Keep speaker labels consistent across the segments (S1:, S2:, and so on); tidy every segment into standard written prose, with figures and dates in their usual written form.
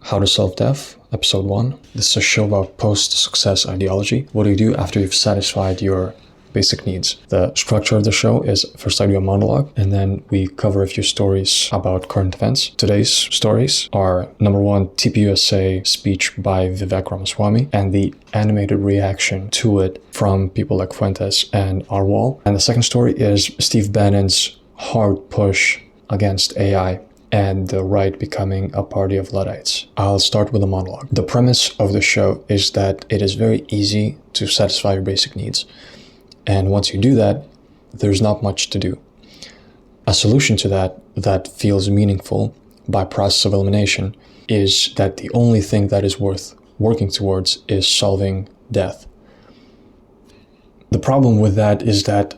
S1: How to Solve Death, Episode 1. This is a show about post-success ideology. What do you do after you've satisfied your basic needs? The structure of the show is first I do a monologue, and then we cover a few stories about current events. Today's stories are number 1, TPUSA speech by Vivek Ramaswamy, and the animated reaction to it from people like Fuentes and Arwal. And the second story is Steve Bannon's hard push against AI and the right becoming a party of Luddites. I'll start with a monologue. The premise of the show is that it is very easy to satisfy your basic needs. And once you do that, there's not much to do. A solution to that feels meaningful by process of elimination is that the only thing that is worth working towards is solving death. The problem with that is that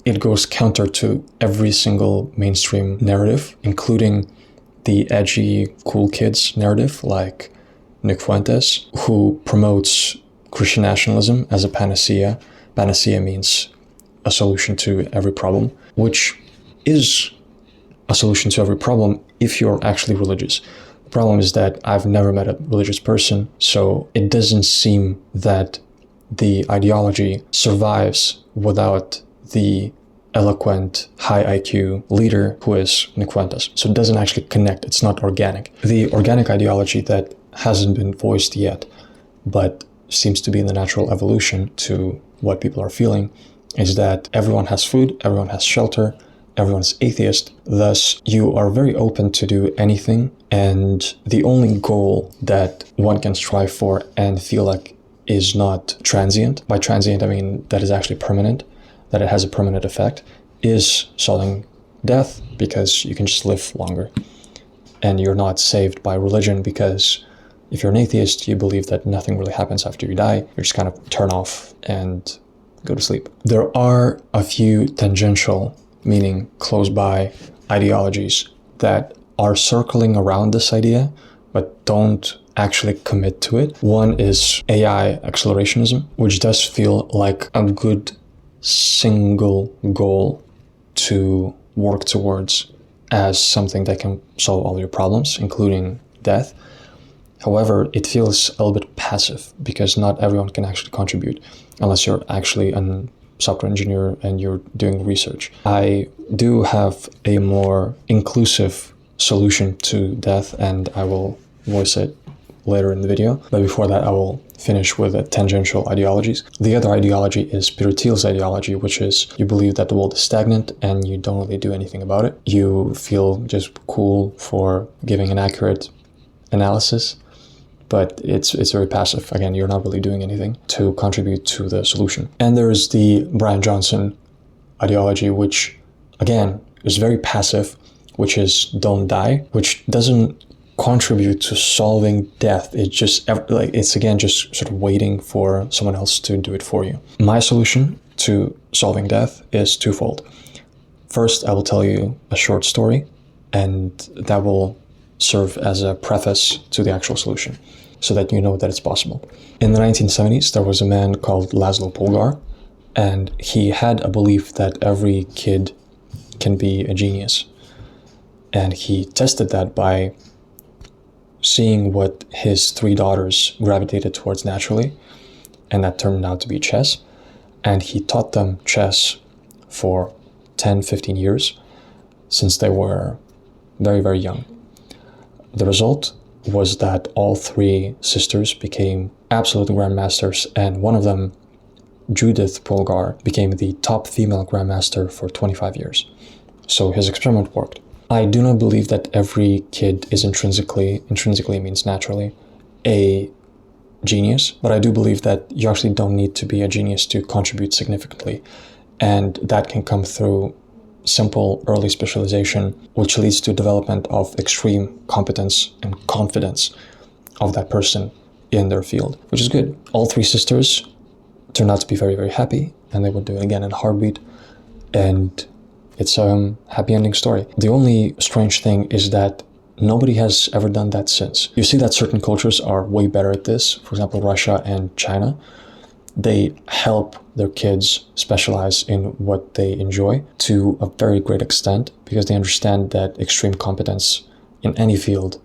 S1: it goes counter to every single mainstream narrative, including the edgy cool kids narrative like Nick Fuentes, who promotes Christian nationalism as a panacea. Panacea means a solution to every problem, which is a solution to every problem if you're actually religious. The problem is that I've never met a religious person, so it doesn't seem that the ideology survives without the eloquent, high IQ leader who is Nick Fuentes. So it doesn't actually connect. It's not organic. The organic ideology that hasn't been voiced yet, but seems to be in the natural evolution to what people are feeling, is that everyone has food, everyone has shelter, everyone's atheist. Thus, you are very open to do anything. And the only goal that one can strive for and feel like is not transient. By transient, I mean that is actually permanent, that it has a permanent effect, is solving death, because you can just live longer. And you're not saved by religion, because if you're an atheist, you believe that nothing really happens after you die. You just kind of turn off and go to sleep. There are a few tangential, meaning close by, ideologies that are circling around this idea, but don't actually commit to it. One is AI accelerationism, which does feel like a good single goal to work towards as something that can solve all your problems, including death. However, it feels a little bit passive because not everyone can actually contribute unless you're actually a software engineer and you're doing research. I do have a more inclusive solution to death, and I will voice it later in the video. But before that, I will finish with the tangential ideologies. The other ideology is Peter Thiel's ideology, which is you believe that the world is stagnant and you don't really do anything about it. You feel just cool for giving an accurate analysis, but it's very passive. Again, you're not really doing anything to contribute to the solution. And there's the Brian Johnson ideology, which again is very passive, which is don't die, which doesn't contribute to solving death. It's again just sort of waiting for someone else to do it for you. My solution to solving death is twofold. First, I will tell you a short story, and that will serve as a preface to the actual solution, so that you know that it's possible. In the 1970s, there was a man called Laszlo Polgar, and he had a belief that every kid can be a genius. And he tested that by seeing what his 3 daughters gravitated towards naturally, and that turned out to be chess. And he taught them chess for 10-15 years since they were very, very young. The result was that all 3 sisters became absolute grandmasters, and one of them, Judith Polgar, became the top female grandmaster for 25 years. So his experiment worked. I do not believe that every kid is intrinsically means naturally, a genius, but I do believe that you actually don't need to be a genius to contribute significantly. And that can come through simple early specialization, which leads to development of extreme competence and confidence of that person in their field, which is good. All 3 sisters turned out to be very, very happy, and they would do it again in a heartbeat. And it's a happy ending story. The only strange thing is that nobody has ever done that since. You see that certain cultures are way better at this. For example, Russia and China. They help their kids specialize in what they enjoy to a very great extent, because they understand that extreme competence in any field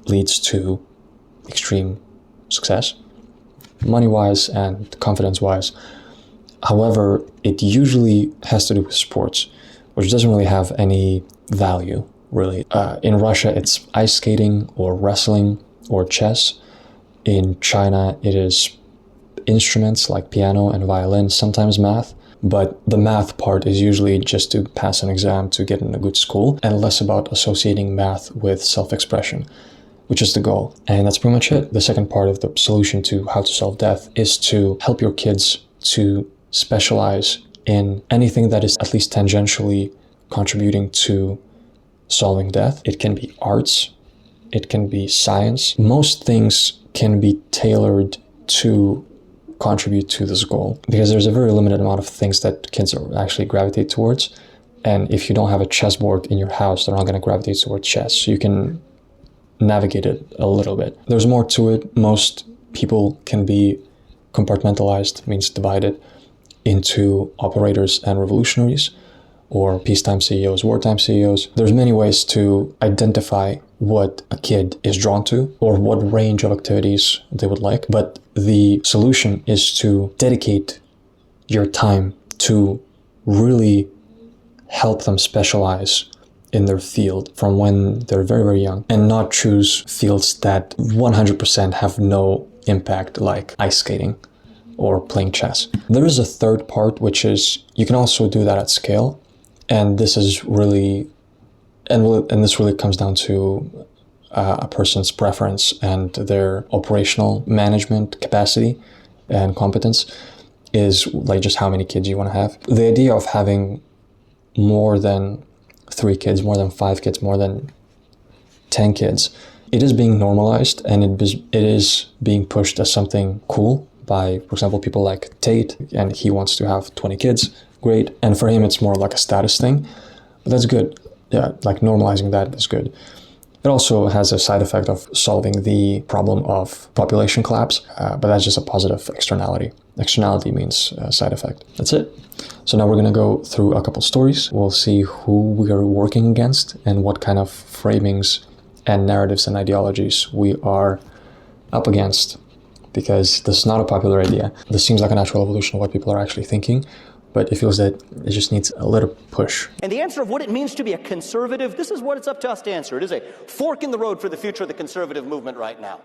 S1: leads to extreme success, money-wise and confidence-wise. However, it usually has to do with sports, which doesn't really have any value, really. In Russia, it's ice skating or wrestling or chess. In China, it is instruments like piano and violin, sometimes math. But the math part is usually just to pass an exam to get in a good school, and less about associating math with self-expression, which is the goal. And that's pretty much it. The second part of the solution to how to solve death is to help your kids to specialize in anything that is at least tangentially contributing to solving death. It can be arts, it can be science. Most things can be tailored to contribute to this goal, because there's a very limited amount of things that kids actually gravitate towards. And if you don't have a chessboard in your house, they're not going to gravitate towards chess. So you can navigate it a little bit. There's more to it. Most people can be compartmentalized, means divided, into operators and revolutionaries, or peacetime CEOs, wartime CEOs. There's many ways to identify what a kid is drawn to or what range of activities they would like. But the solution is to dedicate your time to really help them specialize in their field from when they're very, very young, and not choose fields that 100% have no impact, like ice skating or playing chess. There is a third part, which is you can also do that at scale. And this is really, and this really comes down to a person's preference and their operational management capacity and competence, is like just how many kids you want to have. The idea of having more than 3 kids, more than 5 kids, more than 10 kids, it is being normalized, and it is being pushed as something cool by, for example, people like Tate, and he wants to have 20 kids. Great. And for him, it's more like a status thing, but that's good. Yeah, like normalizing that is good. It also has a side effect of solving the problem of population collapse, but that's just a positive externality. Externality means side effect. That's it. So now we're going to go through a couple stories. We'll see who we are working against and what kind of framings and narratives and ideologies we are up against, because this is not a popular idea. This seems like a natural evolution of what people are actually thinking, but it feels that it just needs a little push.
S2: And the answer of what it means to be a conservative, this is what it's up to us to answer. It is a fork in the road for the future of the conservative movement right now.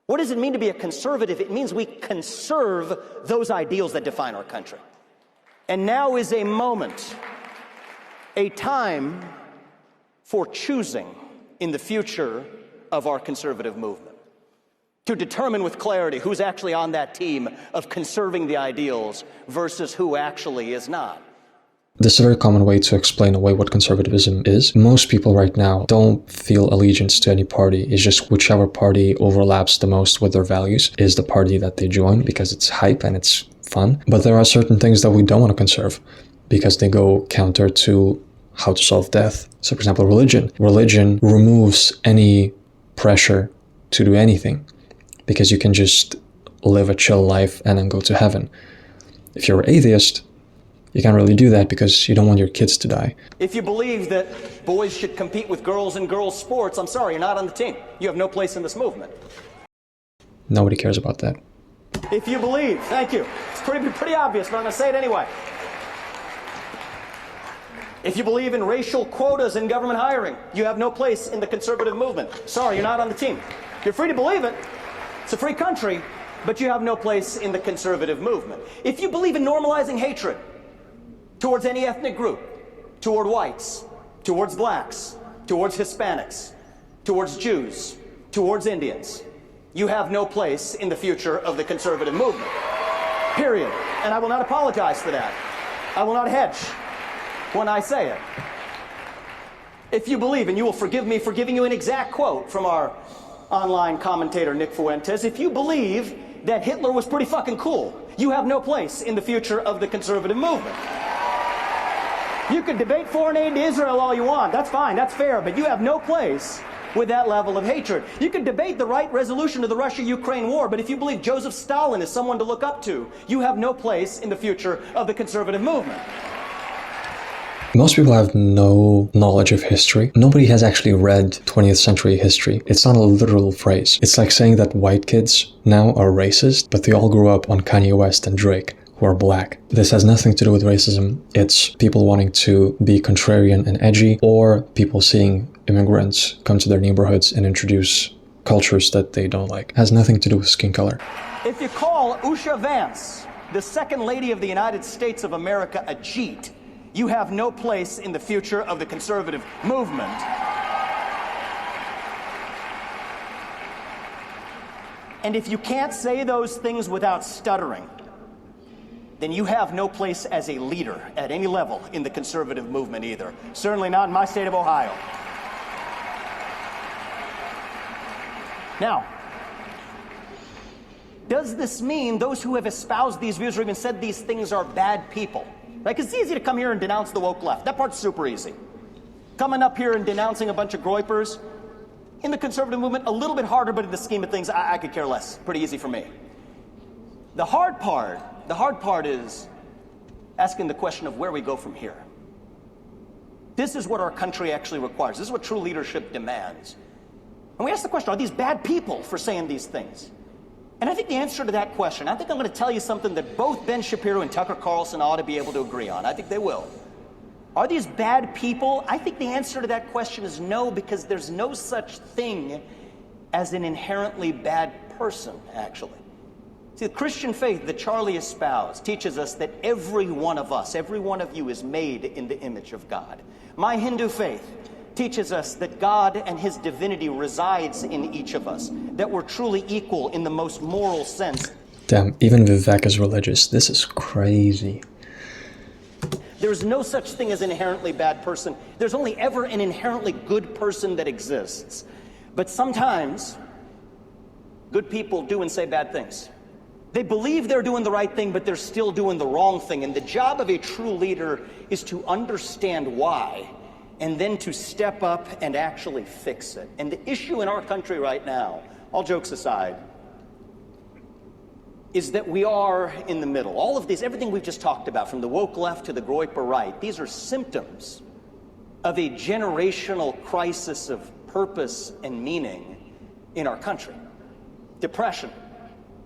S2: What does it mean to be a conservative? It means we conserve those ideals that define our country. And now is a moment, a time for choosing in the future of our conservative movement, to determine with clarity who's actually on that team of conserving the ideals versus who actually is not.
S1: This is a very common way to explain away what conservatism is. Most people right now don't feel allegiance to any party. It's just whichever party overlaps the most with their values is the party that they join, because it's hype and it's fun. But there are certain things that we don't want to conserve because they go counter to how to solve death. So, for example, religion. Religion removes any pressure to do anything, because you can just live a chill life and then go to heaven. If you're an atheist, you can't really do that because you don't want your kids to die.
S2: If you believe that boys should compete with girls in girls' sports, I'm sorry, you're not on the team. You have no place in this movement.
S1: Nobody cares about that.
S2: If you believe, thank you. It's pretty obvious, but I'm going to say it anyway. If you believe in racial quotas in government hiring, you have no place in the conservative movement. Sorry, you're not on the team. You're free to believe it. It's a free country, but you have no place in the conservative movement. If you believe in normalizing hatred towards any ethnic group, toward whites, towards blacks, towards Hispanics, towards Jews, towards Indians, you have no place in the future of the conservative movement. Period. And I will not apologize for that. I will not hedge when I say it. If you believe, and you will forgive me for giving you an exact quote from our online commentator Nick Fuentes, if you believe that Hitler was pretty fucking cool, you have no place in the future of the conservative movement. You can debate foreign aid to Israel all you want. That's fine, that's fair, but you have no place with that level of hatred. You can debate the right resolution to the Russia-Ukraine war, but if you believe Joseph Stalin is someone to look up to, you have no place in the future of the conservative movement.
S1: Most people have no knowledge of history. Nobody has actually read 20th century history. It's not a literal phrase. It's like saying that white kids now are racist, but they all grew up on Kanye West and Drake, who are black. This has nothing to do with racism. It's people wanting to be contrarian and edgy, or people seeing immigrants come to their neighborhoods and introduce cultures that they don't like. It has nothing to do with skin color.
S2: If you call Usha Vance, the second lady of the United States of America, a Jeet, you have no place in the future of the conservative movement. And if you can't say those things without stuttering, then you have no place as a leader at any level in the conservative movement either. Certainly not in my state of Ohio. Now, does this mean those who have espoused these views or even said these things are bad people? Right? Because it's easy to come here and denounce the woke left. That part's super easy. Coming up here and denouncing a bunch of groypers, in the conservative movement, a little bit harder, but in the scheme of things, I could care less. Pretty easy for me. The hard part is asking the question of where we go from here. This is what our country actually requires. This is what true leadership demands. And we ask the question, are these bad people for saying these things? And I think the answer to that question, I think I'm going to tell you something that both Ben Shapiro and Tucker Carlson ought to be able to agree on. I think they will. Are these bad people? I think the answer to that question is no, because there's no such thing as an inherently bad person, actually. See, the Christian faith that Charlie espoused teaches us that every one of us, every one of you is made in the image of God. My Hindu faith teaches us that God and his divinity resides in each of us, that we're truly equal in the most moral sense.
S1: Damn, even Vivek is religious. This is crazy.
S2: There's no such thing as an inherently bad person. There's only ever an inherently good person that exists. But sometimes, good people do and say bad things. They believe they're doing the right thing, but they're still doing the wrong thing. And the job of a true leader is to understand why, and then to step up and actually fix it. And the issue in our country right now, all jokes aside, is that we are in the middle. All of these, everything we've just talked about, from the woke left to the groyper right, these are symptoms of a generational crisis of purpose and meaning in our country. Depression,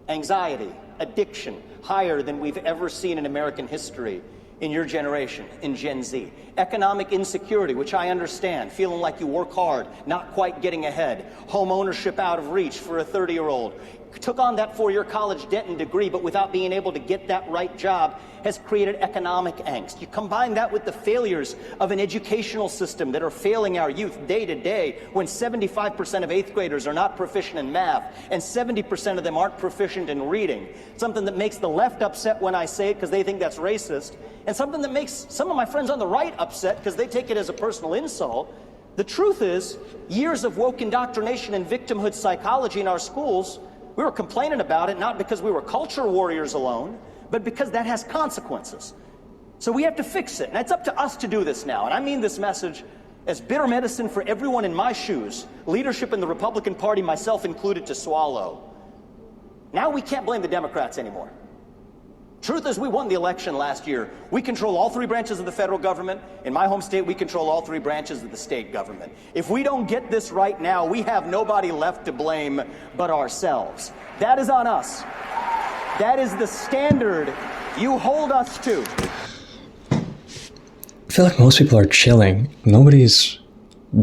S2: anxiety, addiction, higher than we've ever seen in American history in your generation, in Gen Z. Economic insecurity, which I understand, feeling like you work hard, not quite getting ahead. Home ownership out of reach for a 30-year-old. Took on that four-year college debt and degree, but without being able to get that right job, has created economic angst. You combine that with the failures of an educational system that are failing our youth day to day, when 75% of 8th graders are not proficient in math, and 70% of them aren't proficient in reading. Something that makes the left upset when I say it because they think that's racist, and something that makes some of my friends on the right upset because they take it as a personal insult. The truth is, years of woke indoctrination and victimhood psychology in our schools, we were complaining about it not because we were culture warriors alone, but because that has consequences. So we have to fix it, and it's up to us to do this now. And I mean this message as bitter medicine for everyone in my shoes, leadership in the Republican Party, myself included, to swallow. Now we can't blame the Democrats anymore. Truth is, we won the election last year. We control all three branches of the federal government. In my home state, we control all three branches of the state government. If we don't get this right now, we have nobody left to blame but ourselves. That is on us. That is the standard you hold us to.
S1: I feel like most people are chilling. Nobody's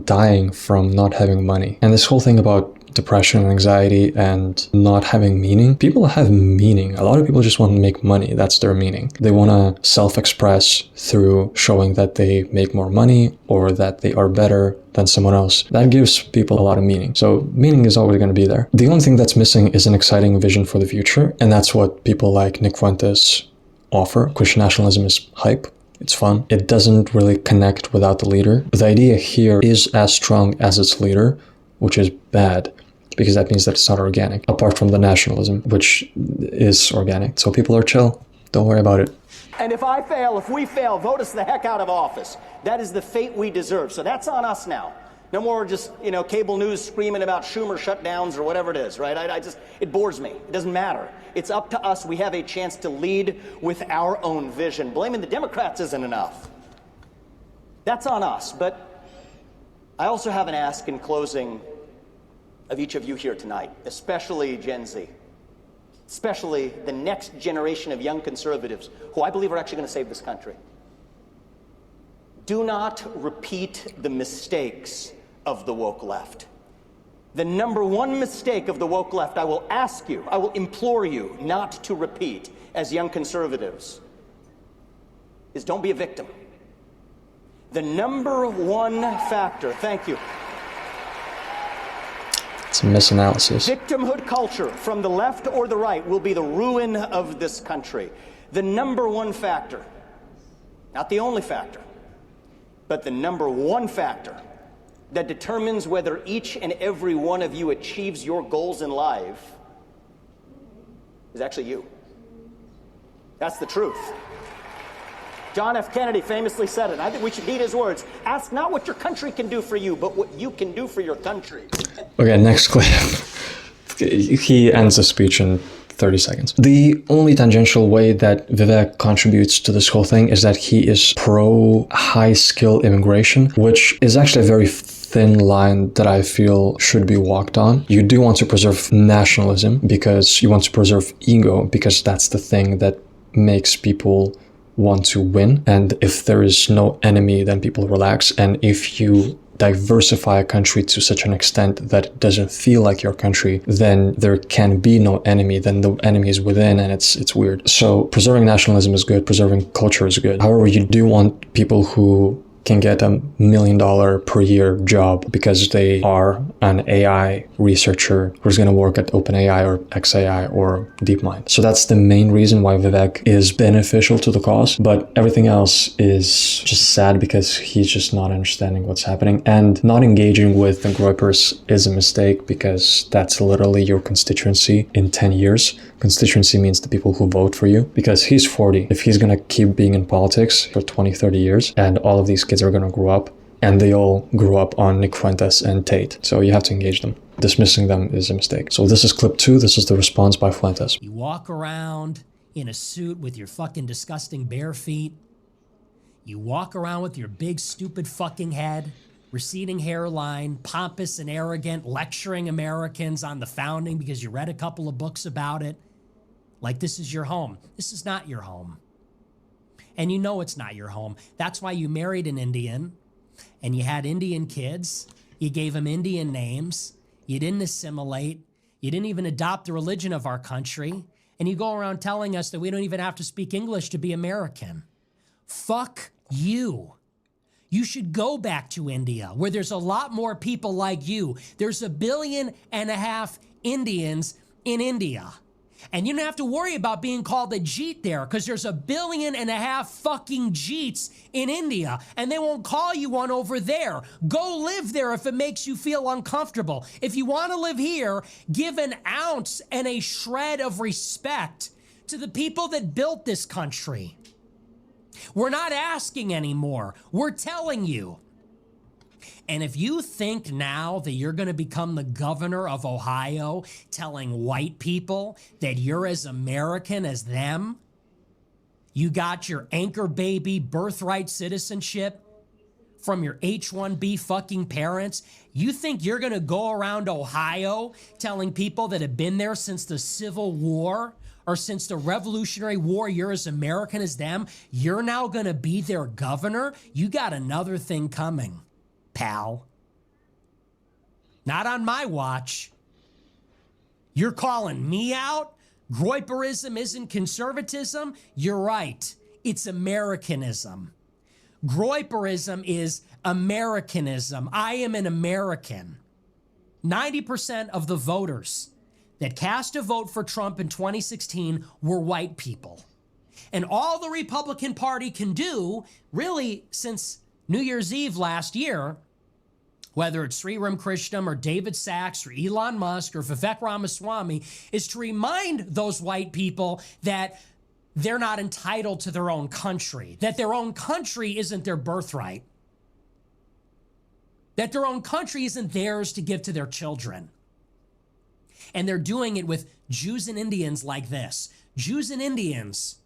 S1: dying from not having money. And this whole thing about depression and anxiety and not having meaning. People have meaning. A lot of people just want to make money. That's their meaning. They want to self-express through showing that they make more money or that they are better than someone else. That gives people a lot of meaning. So meaning is always going to be there. The only thing that's missing is an exciting vision for the future. And that's what people like Nick Fuentes offer. Christian nationalism is hype. It's fun. It doesn't really connect without the leader. The idea here is as strong as its leader, which is bad, because that means that it's not organic, apart from the nationalism, which is organic. So people are chill. Don't worry about it.
S2: And if we fail, vote us the heck out of office. That is the fate we deserve. So that's on us now. No more just, cable news screaming about Schumer shutdowns or whatever it is, right? It bores me. It doesn't matter. It's up to us. We have a chance to lead with our own vision. Blaming the Democrats isn't enough. That's on us, but I also have an ask in closing of each of you here tonight, especially Gen Z, especially the next generation of young conservatives who I believe are actually going to save this country. Do not repeat the mistakes of the woke left. The number one mistake of the woke left, I will ask you, I will implore you not to repeat as young conservatives, is don't be a victim. The number one factor, thank you.
S1: It's a misanalysis.
S2: Victimhood culture from the left or the right will be the ruin of this country. The number one factor, not the only factor, but the number one factor that determines whether each and every one of you achieves your goals in life is actually you. That's the truth. John F. Kennedy famously said it. I think we should heed his words. Ask not what your country can do for you, but what you can do for your country.
S1: Okay, next clip. He ends the speech in 30 seconds. The only tangential way that Vivek contributes to this whole thing is that he is pro high skill immigration, which is actually a very thin line that I feel should be walked on. You do want to preserve nationalism because you want to preserve ego, because that's the thing that makes people want to win. And if there is no enemy, then people relax. And if you diversify a country to such an extent that it doesn't feel like your country, then there can be no enemy. Then the enemy is within, and it's weird. So preserving nationalism is good, preserving culture is good. However, you do want people who can get $1 million per year job because they are an AI researcher who's going to work at OpenAI or XAI or DeepMind. So that's the main reason why Vivek is beneficial to the cause, but everything else is just sad because he's just not understanding what's happening, and not engaging with the Groypers is a mistake because that's literally your constituency in 10 years. Constituency means the people who vote for you, because he's 40. If he's going to keep being in politics for 20, 30 years, and all of these kids are going to grow up, and they all grew up on Nick Fuentes and Tate. So you have to engage them. Dismissing them is a mistake. So this is clip 2. This is the response by Fuentes.
S3: You walk around in a suit with your fucking disgusting bare feet. You walk around with your big stupid fucking head, receding hairline, pompous and arrogant, lecturing Americans on the founding because you read a couple of books about it. Like this is your home. This is not your home. And you know it's not your home. That's why you married an Indian and you had Indian kids. You gave them Indian names. You didn't assimilate. You didn't even adopt the religion of our country. And you go around telling us that we don't even have to speak English to be American. Fuck you. You should go back to India, where there's a lot more people like you. There's 1.5 billion Indians in India. And you don't have to worry about being called a Jeet there, because there's 1.5 billion fucking Jeets in India, and they won't call you one over there. Go live there if it makes you feel uncomfortable. If you want to live here, give an ounce and a shred of respect to the people that built this country. We're not asking anymore. We're telling you. And if you think now that you're going to become the governor of Ohio, telling white people that you're as American as them, you got your anchor baby birthright citizenship from your H-1B fucking parents, you think you're going to go around Ohio telling people that have been there since the Civil War or since the Revolutionary War, you're as American as them, you're now going to be their governor? You got another thing coming, pal. Not on my watch. You're calling me out? Groyperism isn't conservatism? You're right. It's Americanism. Groyperism is Americanism. I am an American. 90% of the voters that cast a vote for Trump in 2016 were white people. And all the Republican Party can do, really, since New Year's Eve last year, whether it's Sriram Krishnam or David Sachs or Elon Musk or Vivek Ramaswamy, is to remind those white people that they're not entitled to their own country, that their own country isn't their birthright, that their own country isn't theirs to give to their children. And they're doing it with Jews and Indians like this. Jews and Indians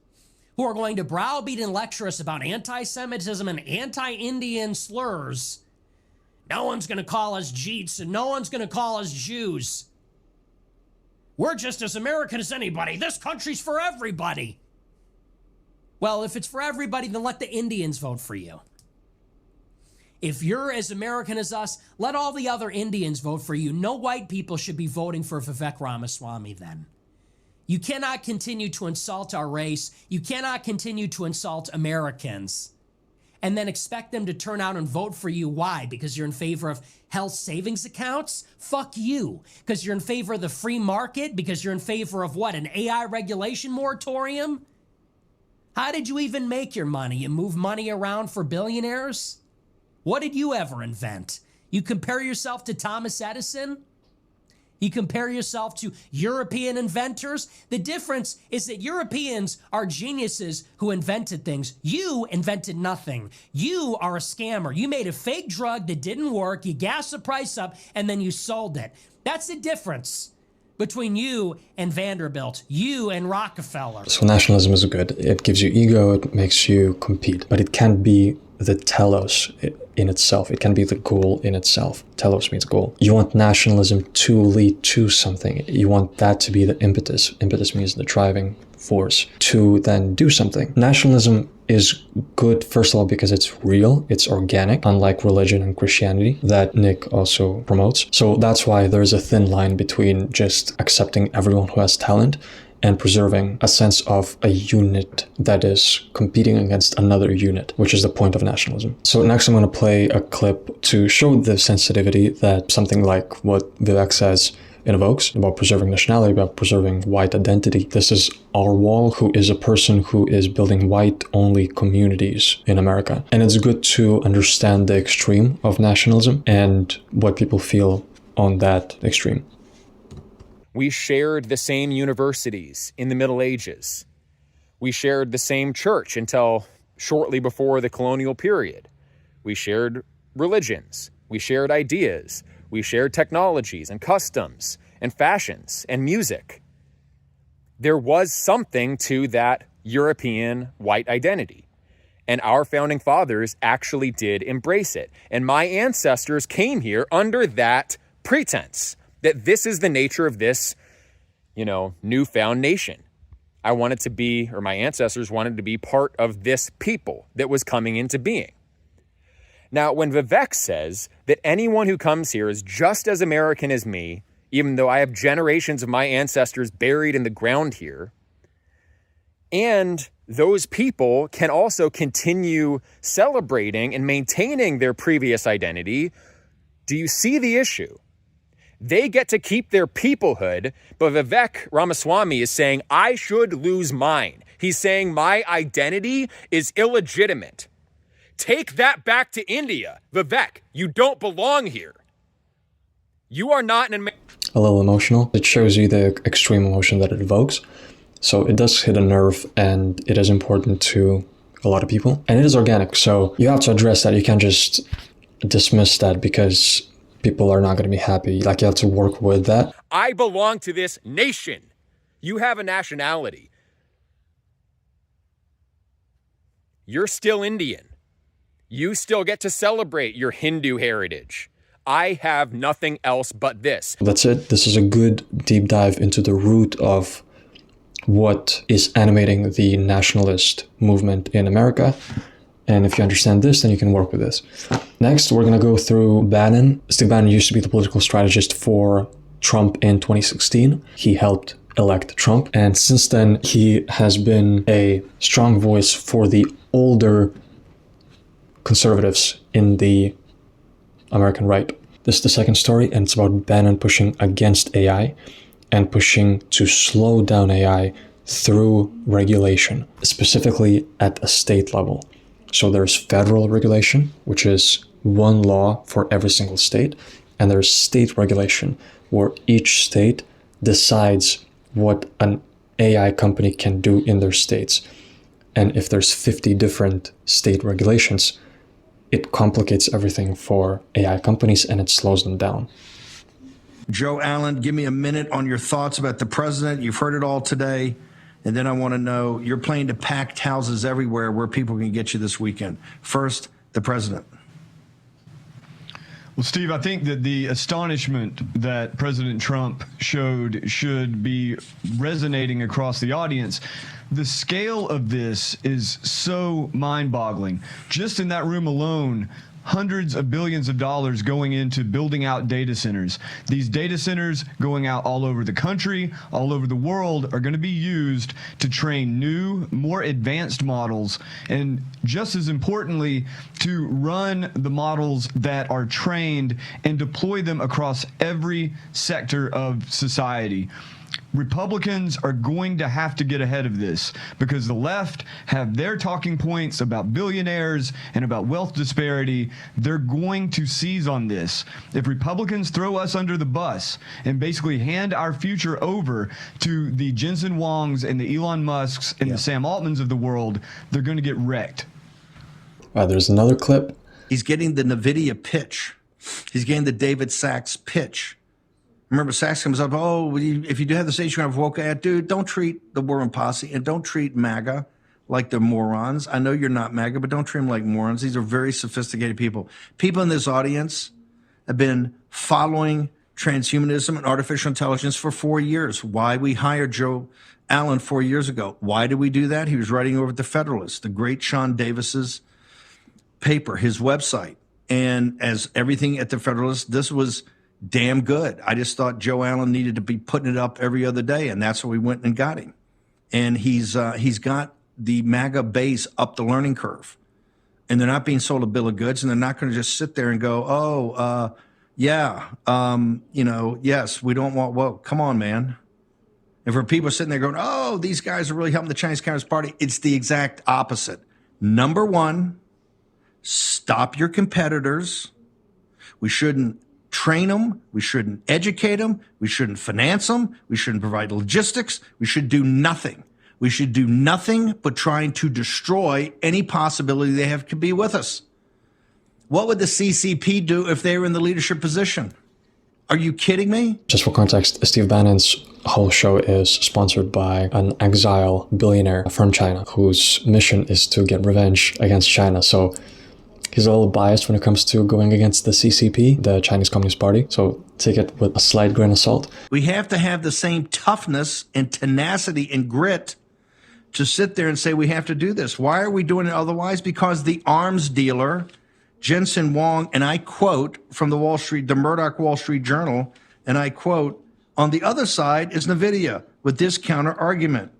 S3: who are going to browbeat and lecture us about anti-Semitism and anti-Indian slurs. No one's going to call us Jeets and no one's going to call us Jews. We're just as American as anybody. This country's for everybody. Well, if it's for everybody, then let the Indians vote for you. If you're as American as us, let all the other Indians vote for you. No white people should be voting for Vivek Ramaswamy then. You cannot continue to insult our race. You cannot continue to insult Americans and then expect them to turn out and vote for you. Why? Because you're in favor of health savings accounts? Fuck you. Because you're in favor of the free market? Because you're in favor of what? An AI regulation moratorium? How did you even make your money? You move money around for billionaires? What did you ever invent? You compare yourself to Thomas Edison? You compare yourself to European inventors? The difference is that Europeans are geniuses who invented things. You invented nothing. You are a scammer. You made a fake drug that didn't work, you gassed the price up, and then you sold it. That's the difference between you and Vanderbilt, you and Rockefeller.
S1: So nationalism is good. It gives you ego, it makes you compete, but it can't be the telos in itself. It can be the goal in itself. Telos means goal. You want nationalism to lead to something. You want that to be the impetus. Impetus means the driving force to then do something. Nationalism is good, first of all, because it's real, it's organic, unlike religion and Christianity that Nick also promotes. So that's why there's a thin line between just accepting everyone who has talent and preserving a sense of a unit that is competing against another unit, which is the point of nationalism. So next I'm going to play a clip to show the sensitivity that something like what Vivek says invokes about preserving nationality, about preserving white identity. This is Arwal, who is a person who is building white-only communities in America. And it's good to understand the extreme of nationalism and what people feel on that extreme.
S4: We shared the same universities in the Middle Ages. We shared the same church until shortly before the colonial period. We shared religions. We shared ideas. We shared technologies and customs and fashions and music. There was something to that European white identity. And our founding fathers actually did embrace it. And my ancestors came here under that pretense that this is the nature of this, newfound nation. I wanted to be, or my ancestors wanted to be part of this people that was coming into being. Now, when Vivek says that anyone who comes here is just as American as me, even though I have generations of my ancestors buried in the ground here, and those people can also continue celebrating and maintaining their previous identity, do you see the issue? They get to keep their peoplehood, but Vivek Ramaswamy is saying, I should lose mine. He's saying my identity is illegitimate. Take that back to India. Vivek, you don't belong here. You are not an
S1: A little emotional. It shows you the extreme emotion that it evokes. So it does hit a nerve, and it is important to a lot of people. And it is organic, so you have to address that. You can't just dismiss that because people are not going to be happy. Like, you have to work with that.
S4: I belong to this nation. You have a nationality. You're still Indian. You still get to celebrate your Hindu heritage. I have nothing else but this.
S1: That's it. This is a good deep dive into the root of what is animating the nationalist movement in America. And if you understand this, then you can work with this. Next, we're going to go through Bannon. Steve Bannon used to be the political strategist for Trump in 2016. He helped elect Trump. And since then, he has been a strong voice for the older conservatives in the American right. This is the second story, and it's about Bannon pushing against AI and pushing to slow down AI through regulation, specifically at a state level. So there's federal regulation, which is one law for every single state, and there's state regulation, where each state decides what an AI company can do in their states. And if there's 50 different state regulations, it complicates everything for AI companies and it slows them down.
S5: Joe Allen, give me a minute on your thoughts about the president. You've heard it all today. And then I want to know, you're playing to packed houses everywhere where people can get you this weekend. First, the president.
S6: Well, Steve, I think that the astonishment that President Trump showed should be resonating across the audience. The scale of this is so mind-boggling. Just in that room alone, hundreds of billions of dollars going into building out data centers. These data centers going out all over the country, all over the world, are going to be used to train new, more advanced models, and just as importantly, to run the models that are trained and deploy them across every sector of society. Republicans are going to have to get ahead of this because the left have their talking points about billionaires and about wealth disparity. They're going to seize on this. If Republicans throw us under the bus and basically hand our future over to the Jensen Huangs and the Elon Musks and the Sam Altmans of the world, they're going to get wrecked.
S1: There's another clip.
S5: He's getting the NVIDIA pitch. He's getting the David Sachs pitch. Remember, Sachs comes up, if you do have the station of woke, dude, don't treat the War Room Posse and don't treat MAGA like they're morons. I know you're not MAGA, but don't treat them like morons. These are very sophisticated people. People in this audience have been following transhumanism and artificial intelligence for 4 years. Why we hired Joe Allen 4 years ago. Why did we do that? He was writing over at the Federalist, the great Sean Davis's paper, his website. And as everything at the Federalist, this was damn good. I just thought Joe Allen needed to be putting it up every other day, and that's what we went and got him. And he's got the MAGA base up the learning curve, and they're not being sold a bill of goods, and they're not going to just sit there and go, yes, we don't want woke. Come on, man. And for people sitting there going, these guys are really helping the Chinese Communist Party, it's the exact opposite. Number one, stop your competitors. We shouldn't train them. We shouldn't educate them. We shouldn't finance them. We shouldn't provide logistics. We should do nothing. We should do nothing but trying to destroy any possibility they have to be with us. What would the CCP do if they were in the leadership position? Are you kidding me?
S1: Just for context, Steve Bannon's whole show is sponsored by an exile billionaire from China whose mission is to get revenge against China. So he's a little biased when it comes to going against the CCP, the Chinese Communist Party. So take it with a slight grain of salt.
S5: We have to have the same toughness and tenacity and grit to sit there and say we have to do this. Why are we doing it otherwise? Because the arms dealer, Jensen Huang, and I quote from the Murdoch Wall Street Journal, and I quote, on the other side is NVIDIA with this counter argument.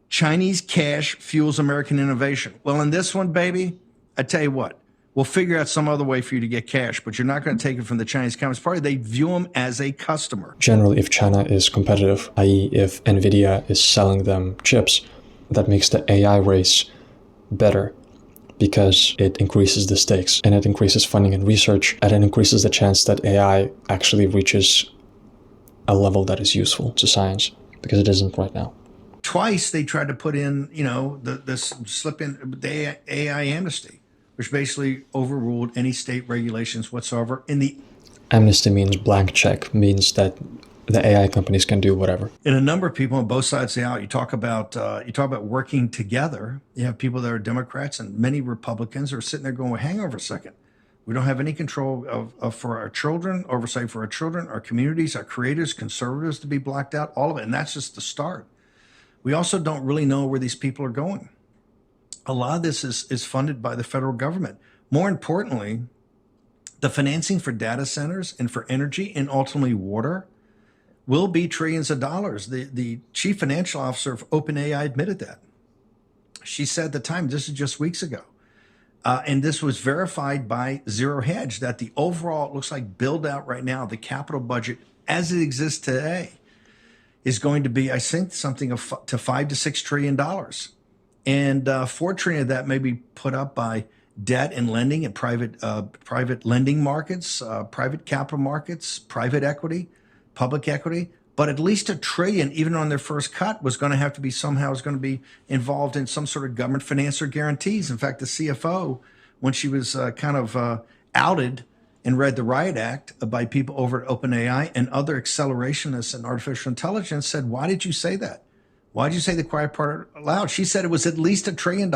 S5: Chinese cash fuels American innovation. Well, in this one, baby, I tell you what, we'll figure out some other way for you to get cash, but you're not going to take it from the Chinese Communist Party. They view them as a customer.
S1: Generally, if China is competitive, i.e. if NVIDIA is selling them chips, that makes the AI race better because it increases the stakes and it increases funding and research, and it increases the chance that AI actually reaches a level that is useful to science, because it isn't right now.
S5: Twice they tried to put in, slip in the AI amnesty, which basically overruled any state regulations whatsoever.
S1: Amnesty means blank check, means that the AI companies can do whatever.
S5: And a number of people on both sides of the aisle, you talk about working together. You have people that are Democrats and many Republicans are sitting there going, well, hang over a second. We don't have any control for our children, oversight for our children, our communities, our creators, conservatives to be blacked out, all of it. And that's just the start. We also don't really know where these people are going. A lot of this is funded by the federal government. More importantly, the financing for data centers and for energy and ultimately water will be trillions of dollars. The chief financial officer of OpenAI admitted that. She said at the time, this is just weeks ago, and this was verified by Zero Hedge, that the overall, it looks like build out right now, the capital budget as it exists today is going to be, I think, something to $5 to $6 trillion. And $4 trillion of that may be put up by debt and lending and private lending markets, private capital markets, private equity, public equity. But at least $1 trillion, even on their first cut, was going to have to be involved in some sort of government finance or guarantees. In fact, the CFO, when she was outed and read the Riot Act by people over at OpenAI and other accelerationists in artificial intelligence, said, why did you say that? Why'd you say the quiet part loud? She said it was at least $1 trillion.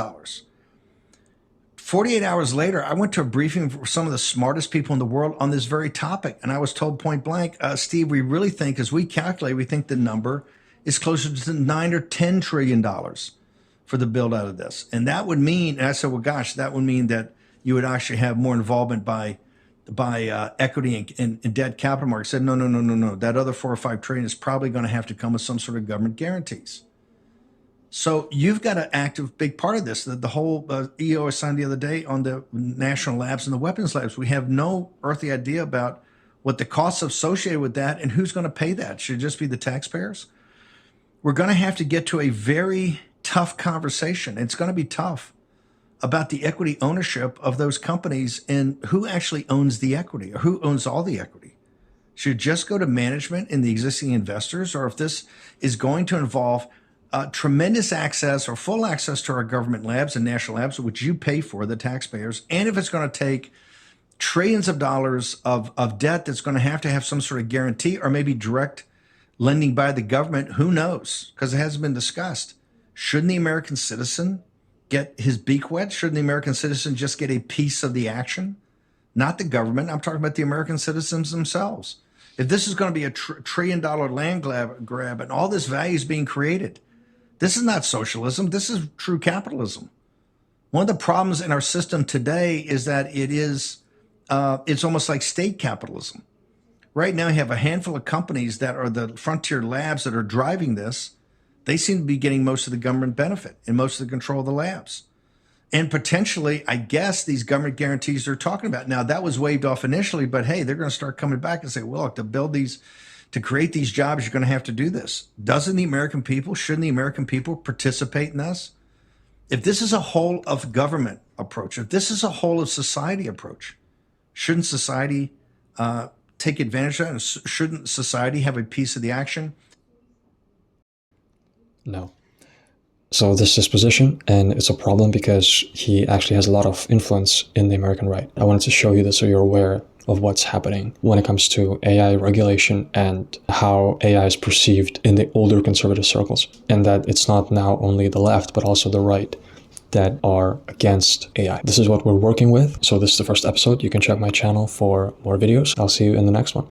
S5: 48 hours later, I went to a briefing for some of the smartest people in the world on this very topic. And I was told point blank, Steve, we really think, as we calculate, we think the number is closer to $9 or $10 trillion for the build out of this. And that would mean, and I said, well, gosh, that would mean that you would actually have more involvement by equity and debt capital markets. Said, no. That other 4 or 5 trillion is probably going to have to come with some sort of government guarantees. So you've got an active big part of this. The whole EO I signed the other day on the national labs and the weapons labs. We have no earthly idea about what the costs associated with that and who's going to pay that. Should it just be the taxpayers? We're going to have to get to a very tough conversation. It's going to be tough about the equity ownership of those companies and who actually owns the equity or who owns all the equity. Should it just go to management and the existing investors, or if this is going to involve tremendous access or full access to our government labs and national labs, which you pay for, the taxpayers, and if it's going to take trillions of dollars of debt that's going to have some sort of guarantee or maybe direct lending by the government, who knows? Because it hasn't been discussed. Shouldn't the American citizen get his beak wet? Shouldn't the American citizen just get a piece of the action? Not the government. I'm talking about the American citizens themselves. If this is going to be a $1 trillion land grab and all this value is being created, this is not socialism. This is true capitalism. One of the problems in our system today is that it's almost like state capitalism. Right now, you have a handful of companies that are the frontier labs that are driving this. They seem to be getting most of the government benefit and most of the control of the labs. And potentially, I guess, these government guarantees they're talking about. Now, that was waived off initially, but hey, they're going to start coming back and say, well, look, to create these jobs, you're going to have to do this. Shouldn't the American people participate in this? If this is a whole of government approach, if this is a whole of society approach, shouldn't society take advantage of that? And shouldn't society have a piece of the action?
S1: No. So this is his position, and it's a problem because he actually has a lot of influence in the American right. I wanted to show you this so you're aware of what's happening when it comes to AI regulation and how AI is perceived in the older conservative circles, and that it's not now only the left, but also the right that are against AI. This is what we're working with. So this is the first episode. You can check my channel for more videos. I'll see you in the next one.